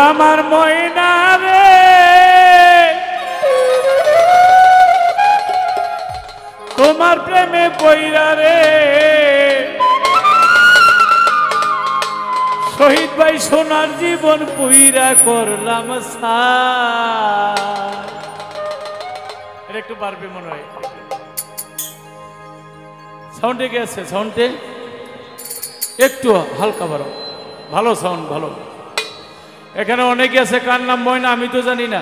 আমার ময়না রে তোমার প্রেমে পইরা রে শহীদ ভাই সোনার জীবন পুইরা করলাম এটা একটু পারবে মনে হয় সাউন্ডে গেছে সাউন্ডে একটু হালকা বাড়ো ভালো সাউন্ড ভালো এখানে অনেকে আছে কার নাম ময়না আমি তো জানি না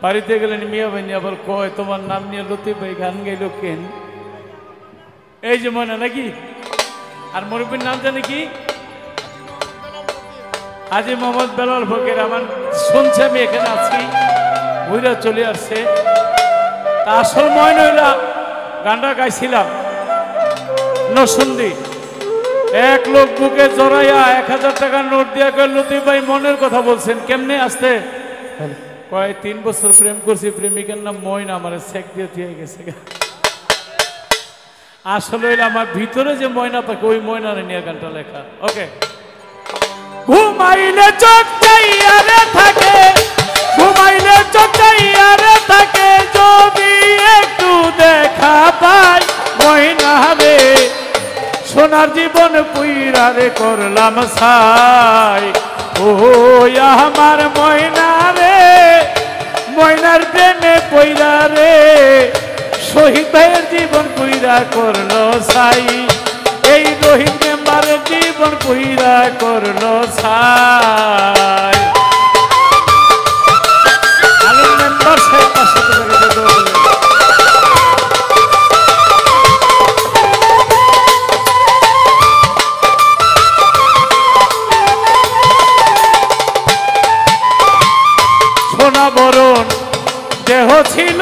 বাড়িতে গেলেন মিয়া ভাই আবার কয় তোমার নাম নিয়ে লতিফ ভাই গান গাইল কেন এই যে ময়না নাকি আর মুরব্বীর নাম জানি কি হাজী মোহাম্মদ বেলাল ফকির আমার শুনছে আমি এখানে আছি বুঝা চলে আসছে তা আসল ময়না হইলা গানটা গাইছিলাম নসুন্দি এক লোক বুকে জড়াইয়া 1000 টাকার নোট দিয়া কয় লতিফ ভাই মনের কথা বলছেন কেমনে আসতে কয় 3 বছর প্রেম করছি প্রেমিকার নাম ময়না আমার চেক দিয়ে দিয়ে গেছে আসলে আমার ভিতরে যে ময়না পাখি ওই ময়না নিয়ে গানটা লেখা ওকে ঘুমাইলে চোখ চাইয়ারে থাকে ঘুমাইলে চোখ চাইয়ারে থাকে যদি একটু দেখা পাই ময়না রে সোনার জীবন পুইরা রে করলাম ছাই ও আমার ময়না রে ময়নার প্রেমে পইরা রে শহীদ ভাইয়ের জীবন পুইরা করলো ছাই এই রহিম মেম্বারের জীবন পুইরা করলো ছাই আলম মেম্বার সাহেব পাশে সোনা বরণ দেহ ছিল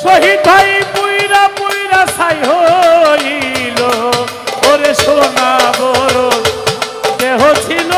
শহীদ ভাই পুইরা পুইরা ছাই হইল ওরে সোনা বরণ দেহ ছিল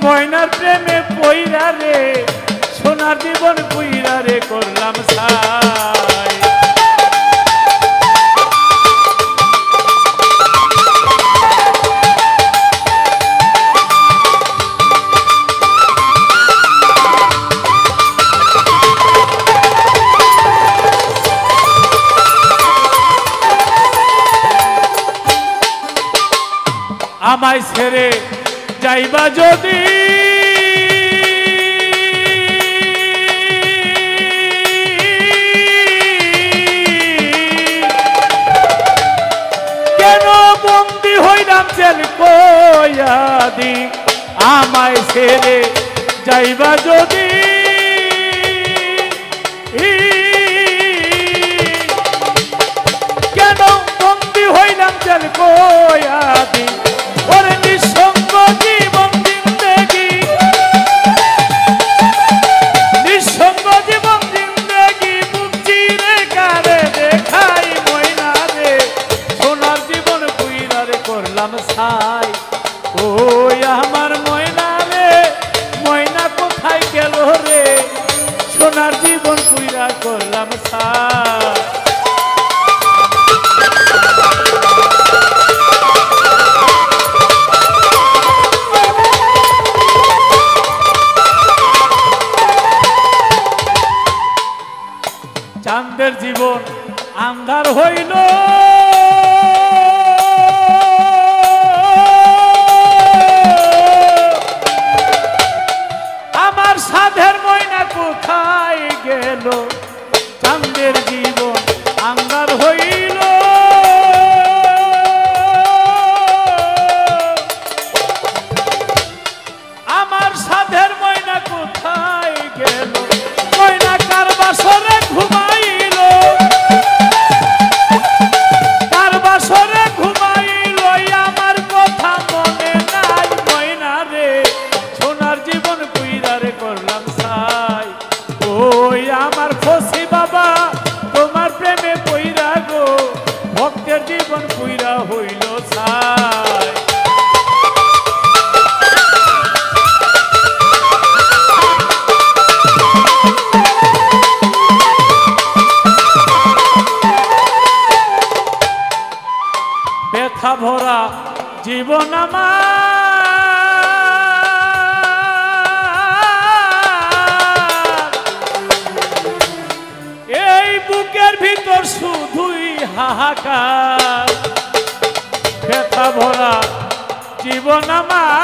ময়নার প্রেমে পইরা রে সোনার জীবন পুইরা রে করলাম ছাই আমায় ছেড়ে যাইবা যদি কেন বন্দি হইলাম জেল কয়াদি আমায় ছেড়ে যাইবা যদি কেন বন্দি হইলাম জেল কয়াদি ওরে নিঃসঙ্গ জীবন জিন্দেগি নিঃসঙ্গ জীবন জিন্দেগি বুঝছি রে কারে দেখাই ময়না রে সোনার জীবন পুইরা রে করলাম ছাই ও আমার ময়না রে ময়না কোথায় গেল রে সোনার জীবন পুইরা করলাম ছাই চাঁদের জীবন আন্ধার হইল হইল ছাই। ব্যথা ভরা জীবন আমার, এই বুকের ভিতর শুধুই হাহাকার। ব্যথা ভরা জীবন আমার,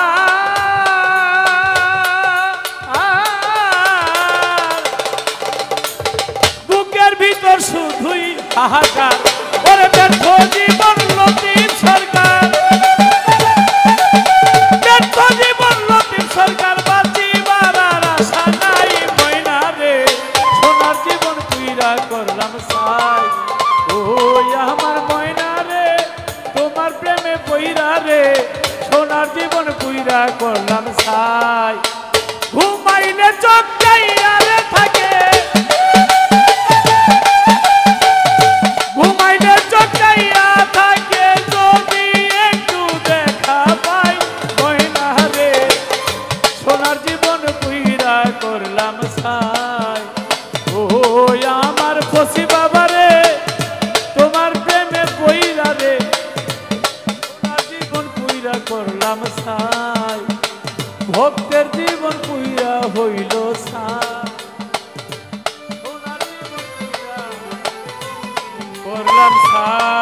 বুকের ভিতর শুধুই হাহাকার। ওরে ব্যর্থ জীবন লতিফ সরকার, ব্যর্থ জীবন লতিফ সরকার, বাঁচিবার আর আশা নাই ময়না রে, সোনার জীবন পুইরা করলাম ছাই। ওই আমার ময়না রে, তোমার প্রেমে পইরা রে, সোনার জীবন পুইরা করলাম ছাই। ঘুমাইলে চোখ চাইয়া রে থাকে, ঘুমাইলে চোখ চাইয়া থাকে, যদি একটু দেখা পাই ময়না রে, সোনার জীবন পুইরা করলাম ছাই। ও আমার ফসি বাবা রে, তোমার প্রেমে পইরা রে, সোনার জীবন পুইরা করলাম ছাই। ভক্তের জীবন পুইরা হইল ছাই, সোনার জীবন পুইরা করলাম ছাই।